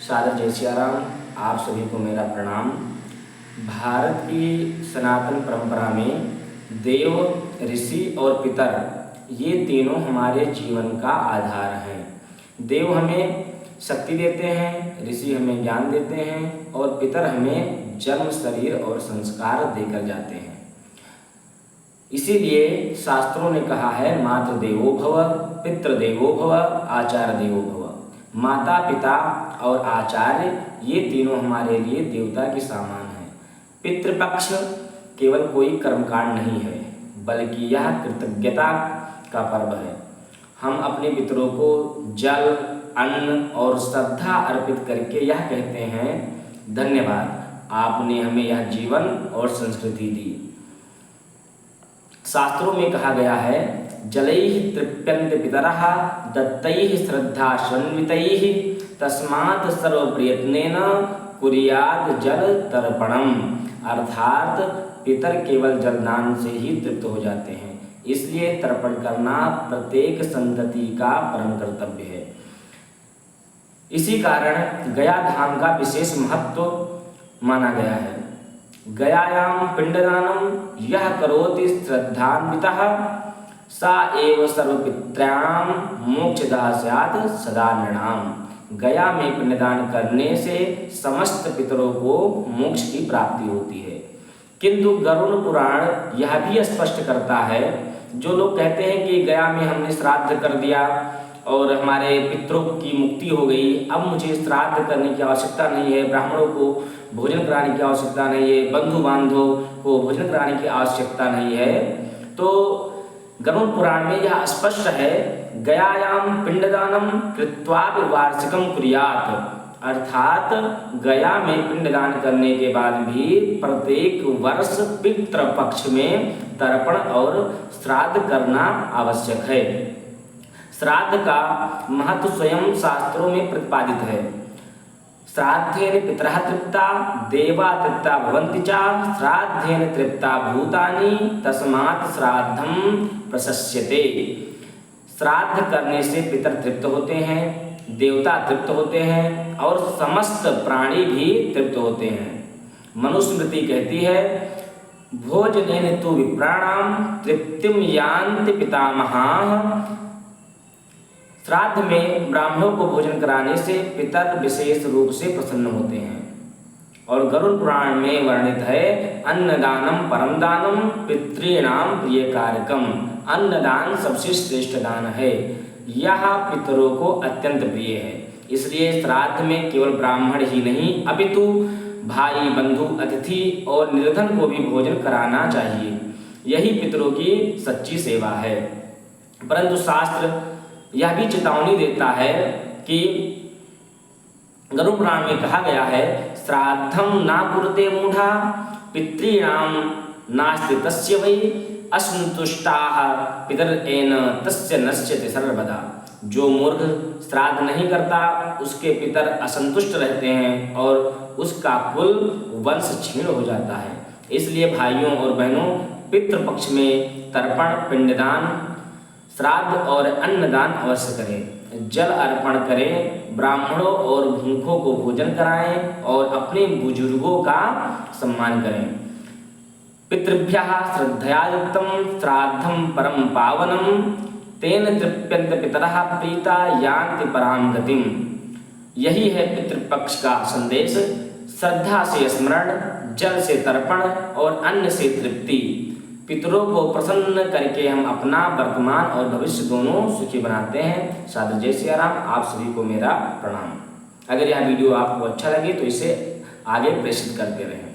सादर जय सिया राम। आप सभी को मेरा प्रणाम। भारत की सनातन परंपरा में देव, ऋषि और पितर ये तीनों हमारे जीवन का आधार हैं। देव हमें शक्ति देते हैं, ऋषि हमें ज्ञान देते हैं और पितर हमें जन्म, शरीर और संस्कार देकर जाते हैं। इसीलिए शास्त्रों ने कहा है मातृ देवो भव, पितृ देवो भव, आचार्य देवो भव। माता, पिता और आचार्य ये तीनों हमारे लिए देवता के समान हैं। पितृपक्ष केवल कोई कर्मकांड नहीं है, बल्कि यह कृतज्ञता का पर्व है। हम अपने पितरों को जल, अन्न और श्रद्धा अर्पित करके यह कहते हैं, धन्यवाद, आपने हमें यह जीवन और संस्कृति दी। शास्त्रों में कहा गया है, जलैः तृप्यन्ते पितरः दत्तैः श्रद्धान्वितैः तस्मात् सर्वप्रयत्नेन कुर्यात् जल तर्पणम्। अर्थात पितर केवल जलदान से ही तृप्त हो जाते हैं, इसलिए तर्पण करना प्रत्येक संतति का परम कर्तव्य है। इसी कारण गया धाम का विशेष महत्व माना गया है। गयायां पिंडदानम यह करोति श्रद्धान्वितः सा एव सर्वपितॄणां मोक्षदः स्यात् सदा नृणाम्। गया में पिंडदान करने से समस्त पितरों को मोक्ष की प्राप्ति होती है। किंतु गरुड़ पुराण यह भी स्पष्ट करता है, जो लोग कहते हैं कि गया में हमने श्राद्ध कर दिया और हमारे पितरों की मुक्ति हो गई, अब मुझे श्राद्ध करने की आवश्यकता नहीं है, ब्राह्मणों को भोजन कराने की आवश्यकता नहीं है, बंधु बांधवों को भोजन कराने की आवश्यकता नहीं है। तो गरुड़ पुराण में यह स्पष्ट है, गयायाम पिंडदानम कृत्वा वार्षिकम कुर्यात्। अर्थात गया में पिंडदान करने के बाद भी प्रत्येक वर्ष पितृपक्ष में तर्पण और श्राद्ध करना आवश्यक है। श्राद्ध का महत्व स्वयं शास्त्रों में प्रतिपादित है। श्राद्धेन पितरः तृप्ता देवा तृप्ता भवन्ति च श्राद्धेन तृप्ता भूतानि तस्मात् श्राद्धं प्रशस्यते। श्राद्ध करने से पितर तृप्त होते हैं, देवता तृप्त होते हैं और समस्त प्राणी भी तृप्त होते हैं। मनुस्मृति कहती है, भोजनेन तु विप्राणां तृप्तिं यान्ति पितामहाः। श्राद्ध में ब्राह्मणों को भोजन कराने से पितर विशेष रूप से प्रसन्न होते हैं। और गरुड़ पुराण में वर्णित है, अन्नदानम परम दानम पितॄणाम प्रिय कारकम। अन्नदान सबसे श्रेष्ठ दान है, यह पितरों को अत्यंत प्रिय है। इसलिए श्राद्ध में केवल ब्राह्मण ही नहीं, अपितु भाई, बंधु, अतिथि और निर्धन को भी भोजन कराना चाहिए। यही पितरों की सच्ची सेवा है। परंतु शास्त्र यह भी चेतावनी देता है कि गरुड़ पुराण में कहा गया है, श्राद्धं न कुरुते मूढ़ा पितॄणां नास्ति तस्य वै असंतुष्टाः पितरेण तस्य नश्यते सर्वदा। जो मूर्ख श्राद्ध नहीं करता, उसके पितर असंतुष्ट रहते हैं और उसका कुल वंश क्षीण हो जाता है। इसलिए भाइयों और बहनों, पितृपक्ष में तर्पण, पिंडदान, श्राद्ध और अन्नदान अवश्य करें। जल अर्पण करें, ब्राह्मणों और भूखों को भोजन कराएं और अपने बुजुर्गों का सम्मान करें। पितृभ्यः श्रद्धयायुक्तं श्राद्धं परम पावनं तेन तृप्यन्ते पितरः प्रीता यान्ति परां गतिम्। यही है पितृपक्ष का संदेश। श्रद्धा से स्मरण, जल से तर्पण और अन्न से तृप्ति। पितरों को प्रसन्न करके हम अपना वर्तमान और भविष्य दोनों सुखी बनाते हैं। सादर जय सिया राम। आप सभी को मेरा प्रणाम। अगर यह वीडियो आपको अच्छा लगे तो इसे आगे प्रेषित करते रहें।